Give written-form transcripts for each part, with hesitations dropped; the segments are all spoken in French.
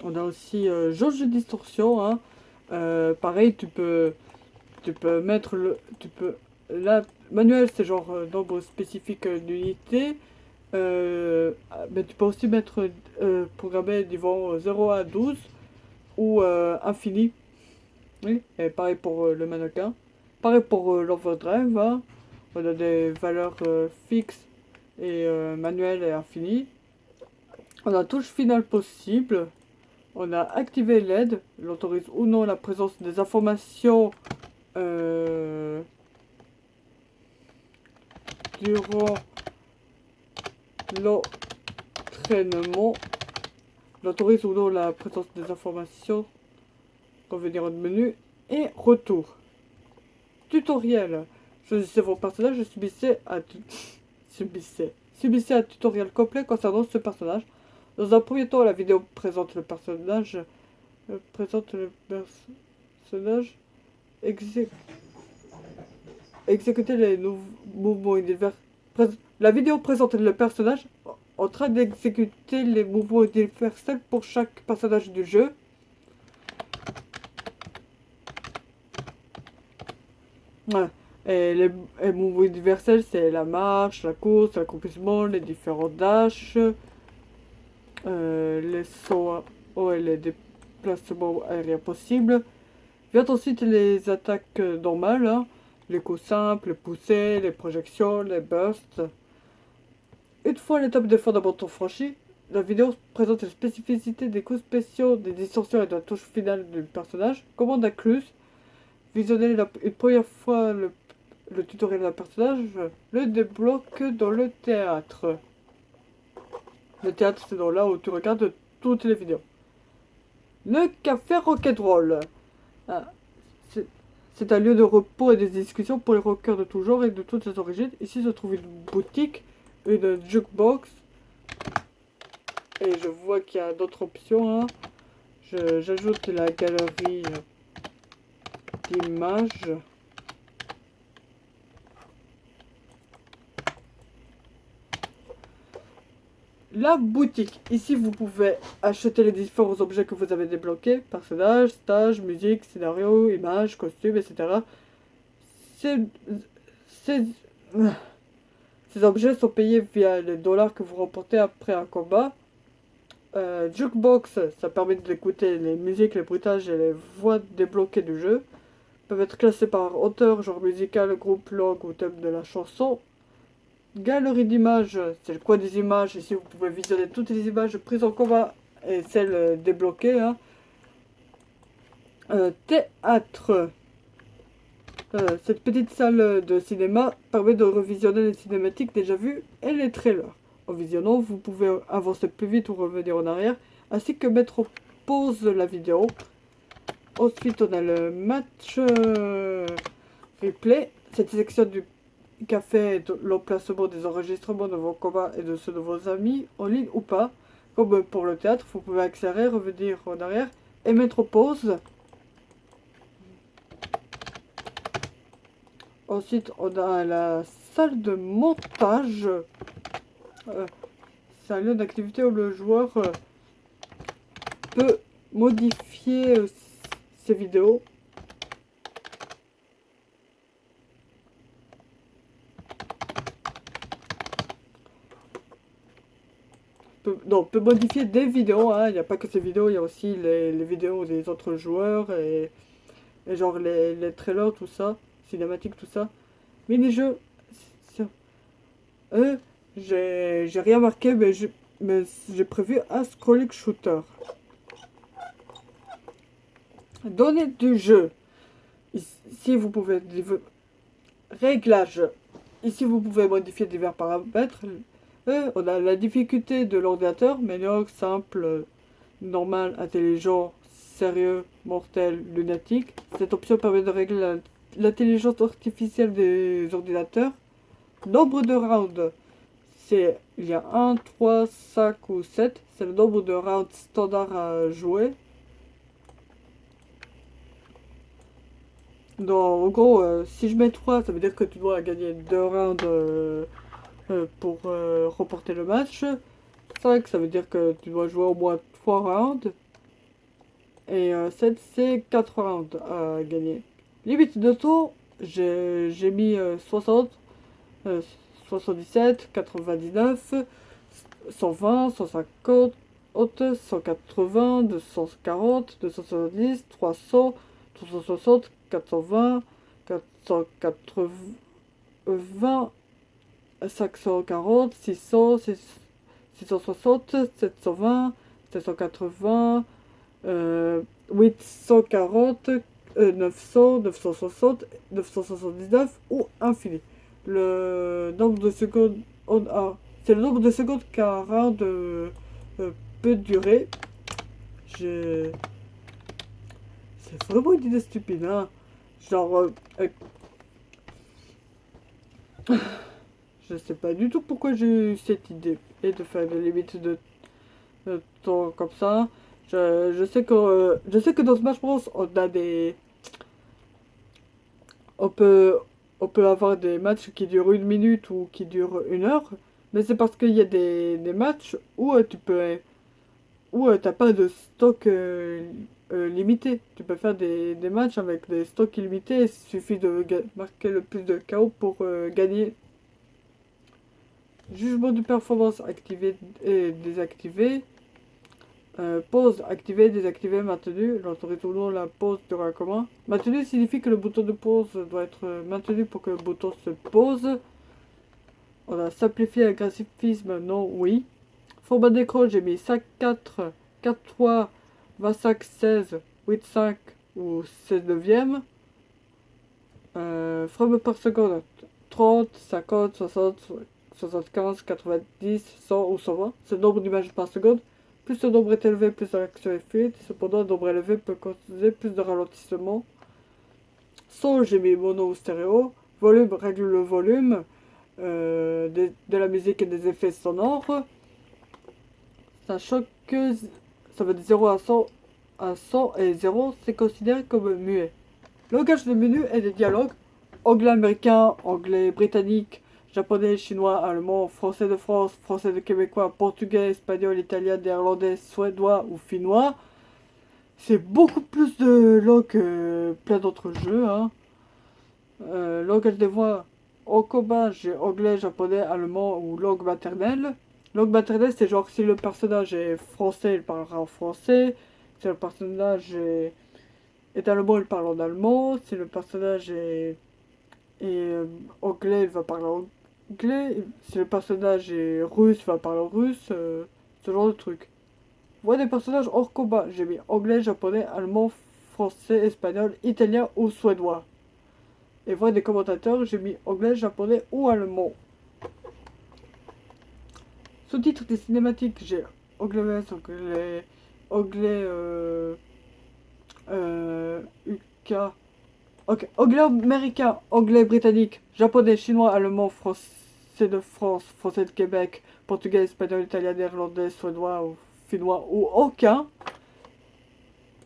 On a aussi jauge de distorsion, hein. Pareil, tu peux mettre là, manuel, c'est genre nombre spécifique d'unités. Mais tu peux aussi mettre programmer niveau 0 à 12 ou infini. Oui, et pareil pour le mannequin. Pareil pour l'overdrive, hein. On a des valeurs fixes et manuelles et infinies. On a touche finale possible. On a activé l'aide. Il autorise ou non la présence des informations durant l'entraînement. Il autorise ou non la présence des informations. Revenir au menu. Et retour. Tutoriel. Choisissez vos personnages et subissez un tutoriel complet concernant ce personnage. Dans un premier temps, la vidéo présente le personnage. Exécuter les mouvements universels. La vidéo présente le personnage en train d'exécuter les mouvements universels pour chaque personnage du jeu. Ouais. Et les mouvements universels, c'est la marche, la course, l'accomplissement, les différents dashs, les sauts haut et les déplacements aériens possibles. Vient ensuite les attaques normales, hein, les coups simples, les poussées, les projections, les bursts. Une fois l'étape des fondamentaux franchie, la vidéo présente les spécificités des coups spéciaux, des distorsions et de la touche finale du personnage. Commande incluse. Visionner une première fois le tutoriel d'un personnage le débloque dans le théâtre. Le théâtre, c'est dans là où tu regardes toutes les vidéos. Le café Rock'n'Roll. Ah, c'est un lieu de repos et de discussion pour les rockers de tout genre et de toutes les origines. Ici se trouve une boutique, une jukebox. Et je vois qu'il y a d'autres options, hein. J'ajoute la galerie d'images. La boutique. Ici, vous pouvez acheter les différents objets que vous avez débloqués. Personnages, stages, musique, scénario, images, costumes, etc. Ces, ces, ces objets sont payés via les dollars que vous remportez après un combat. Jukebox, ça permet d'écouter les musiques, les bruitages et les voix débloquées du jeu. Ils peuvent être classés par auteur, genre musical, groupe, langue ou thème de la chanson. Galerie d'images, c'est le coin des images. Ici, vous pouvez visionner toutes les images prises en combat et celles débloquées, hein. Théâtre. Cette petite salle de cinéma permet de revisionner les cinématiques déjà vues et les trailers. En visionnant, vous pouvez avancer plus vite ou revenir en arrière, ainsi que mettre en pause la vidéo. Ensuite, on a le match replay. Cette section du café est l'emplacement des enregistrements de vos combats et de ceux de vos amis, en ligne ou pas. Comme pour le théâtre, vous pouvez accélérer, revenir en arrière et mettre en pause. Ensuite, on a la salle de montage. C'est un lieu d'activité où le joueur peut modifier ses vidéos. Peut modifier des vidéos, hein. Il n'y a pas que ces vidéos, il y a aussi les vidéos des autres joueurs et genre les trailers, tout ça, cinématiques, tout ça. Mini-jeu. J'ai rien marqué, mais j'ai prévu un scrolling shooter. Données du jeu. Ici, vous pouvez... Réglages. Ici, vous pouvez modifier divers paramètres. On a la difficulté de l'ordinateur, médiocre, simple, normal, intelligent, sérieux, mortel, lunatique. Cette option permet de régler l'intelligence artificielle des ordinateurs. Nombre de rounds. Il y a 1, 3, 5 ou 7. C'est le nombre de rounds standard à jouer. En gros, si je mets 3, ça veut dire que tu dois gagner 2 rounds pour remporter le match. 5, ça veut dire que tu dois jouer au moins 3 rounds. Et 7, c'est 4 rounds à gagner. Limite de tour, j'ai mis 60, 77, 99, 120, 150, 180, 240, 270, 300, 360, 420, 480, 540, 600, 660, 720, 780, 840, 900, 960, 979 ou infini. Le nombre de secondes c'est le nombre de secondes qu'un round peut durer. C'est vraiment une idée stupide, hein. Genre, je sais pas du tout pourquoi j'ai eu cette idée et de faire des limites de temps comme ça. Je sais que dans Smash Bros, on a des, on peut, on peut avoir des matchs qui durent 1 minute ou qui durent 1 heure, mais c'est parce qu'il y a des matchs où t'as pas de stock limité. Tu peux faire des matchs avec des stocks illimités. Il suffit de marquer le plus de KO pour gagner. Jugement de performance activé et désactivé. Pause activé, désactivé, maintenu. J'autorise ou non la pause durant un commun. Maintenu signifie que le bouton de pause doit être maintenu pour que le bouton se pose. On a simplifié le graphisme, non, oui. Format d'écran, j'ai mis 5.4, 4.3, 25, 16, 8.5 ou 16 neuvième. Frames par seconde, 30, 50, 60, 75, 90, 100 ou 120. C'est le nombre d'images par seconde. Plus le nombre est élevé, plus l'action est fluide. Cependant, un nombre élevé peut causer plus de ralentissement. Son, j'ai mis mono ou stéréo. Volume, règle le volume de la musique et des effets sonores. Sachant que ça va de 0 à 100 et 0, c'est considéré comme muet. Langage de menu et des dialogues. Anglais américain, anglais britannique, japonais, chinois, allemand, français de France, français de québécois, portugais, espagnol, italien, néerlandais, suédois ou finnois. C'est beaucoup plus de langues que plein d'autres jeux, hein. Langage des voix. En combat, j'ai anglais, japonais, allemand ou langue maternelle. Langue maternelle, c'est genre si le personnage est français, il parlera en français. Si le personnage est allemand, il parle en allemand. Si le personnage est anglais, il va parler en anglais. Si le personnage est russe, il va parler en russe. Ce genre de truc. Voix des personnages hors combat. J'ai mis anglais, japonais, allemand, français, espagnol, italien ou suédois. Et voix des commentateurs, j'ai mis anglais, japonais ou allemand. Sous-titres des cinématiques, j'ai anglais, anglais, UK. Ok, anglais américain, anglais britannique, japonais, chinois, allemand, français de France, français de Québec, portugais, espagnol, italien, néerlandais, suédois ou finnois ou aucun.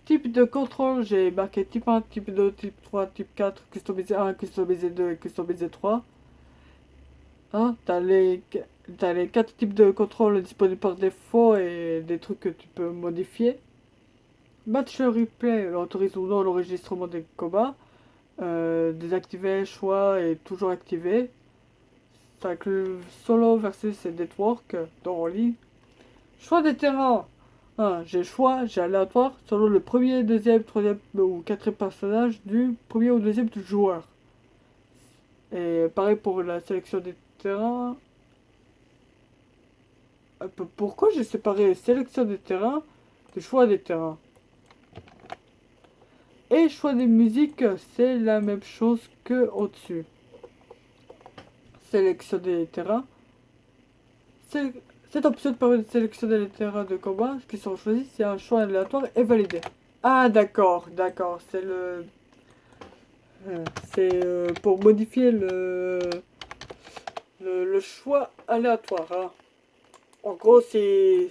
Type de contrôle, j'ai marqué type 1, type 2, type 3, type 4, customisé 1, customisé 2 et customisé 3. Hein, t'as les 4 types de contrôle disponibles par défaut et des trucs que tu peux modifier. Match replay autorise ou non l'enregistrement des combats. Désactiver, choix et toujours activé. Ça inclut solo versus network dans en ligne. Choix des terrains. J'ai choix, j'ai aléatoire selon le premier, deuxième, troisième ou quatrième personnage du premier ou deuxième joueur. Et pareil pour la sélection des terrains. Pourquoi j'ai séparé sélection des terrains de choix des terrains? Et choix des musiques, c'est la même chose que au-dessus. Sélection des terrains. Cette option permet de sélectionner les terrains de combat qui sont choisis si un choix aléatoire est validé. Ah d'accord, d'accord, c'est pour modifier le choix aléatoire, hein. En gros, si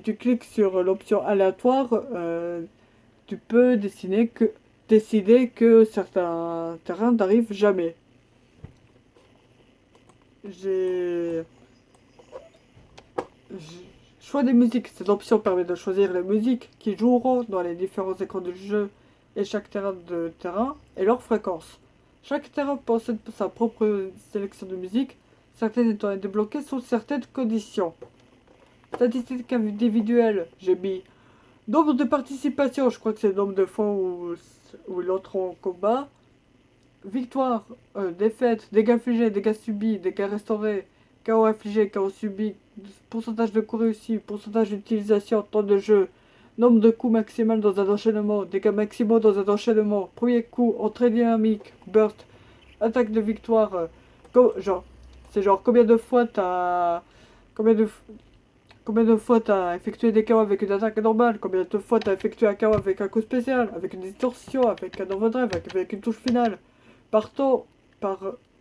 tu cliques sur l'option aléatoire, tu peux décider que certains terrains n'arrivent jamais. J'ai Choix des musiques. Cette option permet de choisir les musiques qui joueront dans les différents écrans du jeu et chaque terrain et leur fréquence. Chaque terrain possède sa propre sélection de musique, certaines étant débloquées sous certaines conditions. Statistiques individuelles, j'ai mis nombre de participations, je crois que c'est le nombre de fois où il entre en combat. Victoire, défaite, dégâts infligés, dégâts subis, dégâts restaurés, KO infligé, KO subi, pourcentage de coups réussis, pourcentage d'utilisation, temps de jeu, nombre de coups maximal dans un enchaînement, dégâts maximaux dans un enchaînement, premier coup, entrée dynamique, burst, attaque de victoire, c'est genre combien de fois t'as... Combien de fois t'as effectué des KO avec une attaque normale, combien de fois t'as effectué un KO avec un coup spécial, avec une distorsion, avec un overdrive, avec une touche finale, par temps,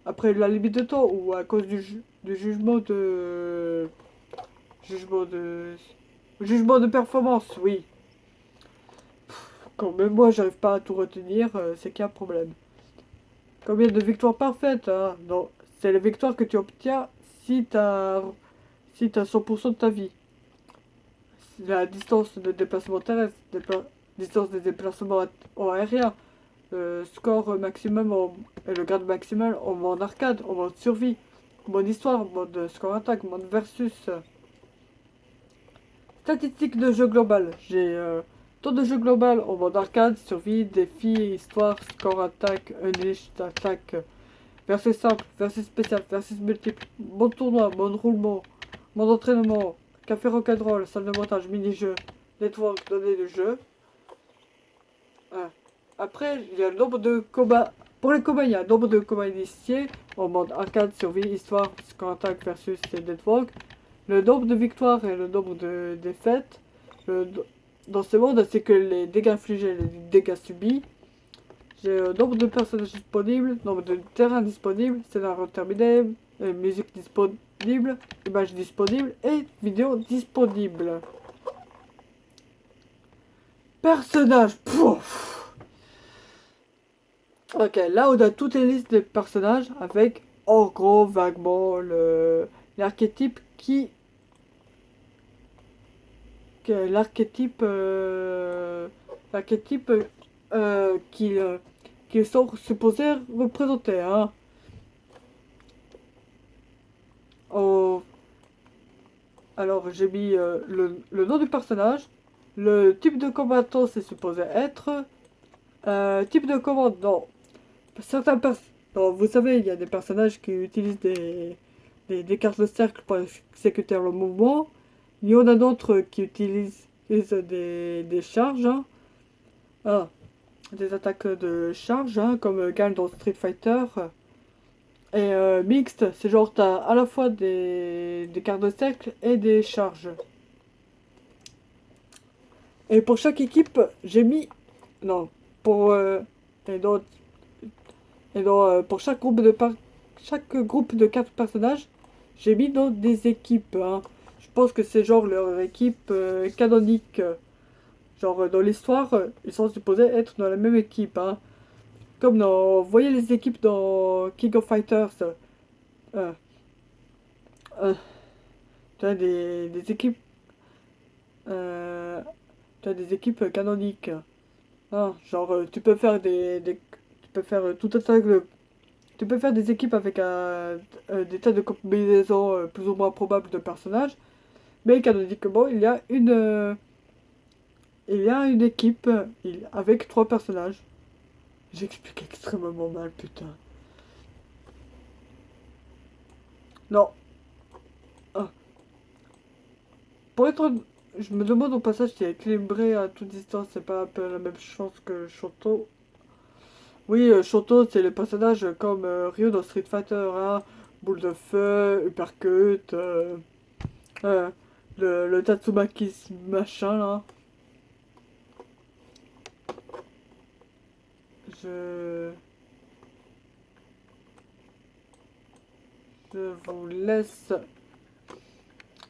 après la limite de temps, ou à cause du jugement de... Jugement de performance, oui. Quand même moi j'arrive pas à tout retenir, c'est qu'il y a un problème. Combien de victoires parfaites, hein? Non, c'est les victoires que tu obtiens si t'as 100% de ta vie. La distance de déplacement terrestre, distance de déplacement aérien, score maximum et le grade maximal en mode arcade, en mode survie, mode histoire, mode score attaque, mode versus. Statistiques de jeu global. J'ai temps de jeu global en mode arcade, survie, défi, histoire, score attaque, unleashed attaque, versus simple, versus spécial, versus multiple, mode tournoi, mode roulement, mode entraînement, café rock'n'roll, salle de montage, mini-jeu, network, données de jeu. Après, il y a le nombre de combats. Pour les combats, il y a le nombre de combats initiés en mode arcade, survie, histoire, score attaque versus network. Le nombre de victoires et le nombre de défaites. Dans ce monde, c'est que les dégâts infligés et les dégâts subis. J'ai le nombre de personnages disponibles, nombre de terrains disponibles, scénario terminé, musique disponible, images disponibles et vidéos disponibles. Personnages. Pouf. Ok, là on a toutes les listes des personnages avec en gros vaguement l'archétype l'archétype qu'ils sont supposés représenter, hein. Oh, alors j'ai mis le nom du personnage, le type de combattant c'est supposé être, type de commandant. Certains vous savez, il y a des personnages qui utilisent des cartes de cercle pour exécuter le mouvement. Il y en a d'autres qui utilisent des charges, hein. Ah, des attaques de charge, hein, comme gagne dans Street Fighter. Et mixte, c'est genre t'as à la fois des cartes de cercle et des charges. Et pour chaque équipe, j'ai mis... Non, pour... et donc, pour chaque groupe de 4 personnages, j'ai mis dans des équipes, hein. Je pense que c'est genre leur équipe canonique. Genre dans l'histoire, ils sont supposés être dans la même équipe, hein. Comme dans... Vous voyez les équipes dans King of Fighters. Euh, euh, tu as des équipes... tu as des équipes canoniques. Hein, genre tu peux faire tu peux faire tout un tas de... Tu peux faire des équipes avec des tas de combinaisons plus ou moins probables de personnages. Mais canoniquement, il y a une équipe avec 3 personnages. J'explique extrêmement mal, putain. Non. Ah. Pour être... Je me demande au passage si équilibré à toute distance, c'est pas un peu la même chose que Shoto. Oui, Shoto, c'est le personnage comme Ryu dans Street Fighter, hein. Boule de feu, uppercut, euh, le Tatsumaki machin, là. Je... Je vous laisse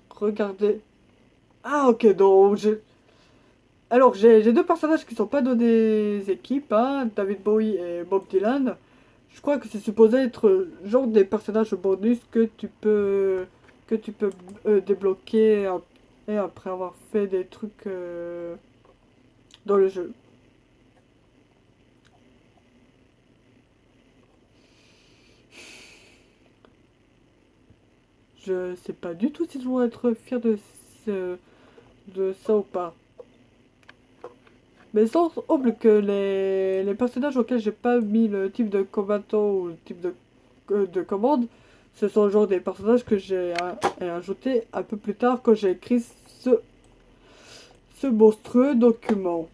regarder. Ah, ok, donc alors j'ai 2 personnages qui sont pas dans des équipes, hein, David Bowie et Bob Dylan. Je crois que c'est supposé être genre des personnages bonus que tu peux que tu peux débloquer et après avoir fait des trucs dans le jeu. Je sais pas du tout si je dois être fier de ça ou pas. Mais sans oublier que les personnages auxquels j'ai pas mis le type de combattant ou le type de commande, ce sont genre des personnages que j'ai ajoutés un peu plus tard quand j'ai écrit ce monstrueux document.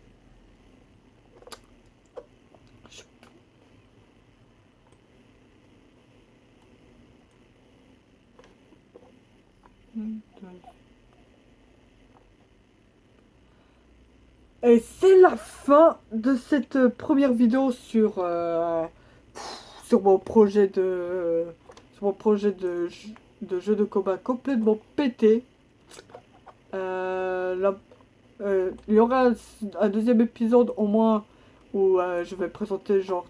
Et c'est la fin de cette première vidéo sur mon projet de jeu de combat complètement pété. Il y aura un deuxième épisode au moins où je vais présenter genre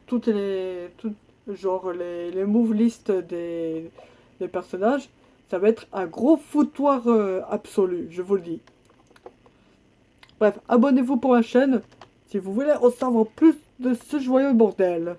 les move list des personnages. Ça va être un gros foutoir absolu, je vous le dis. Bref, abonnez-vous pour la chaîne si vous voulez en savoir plus de ce joyeux bordel.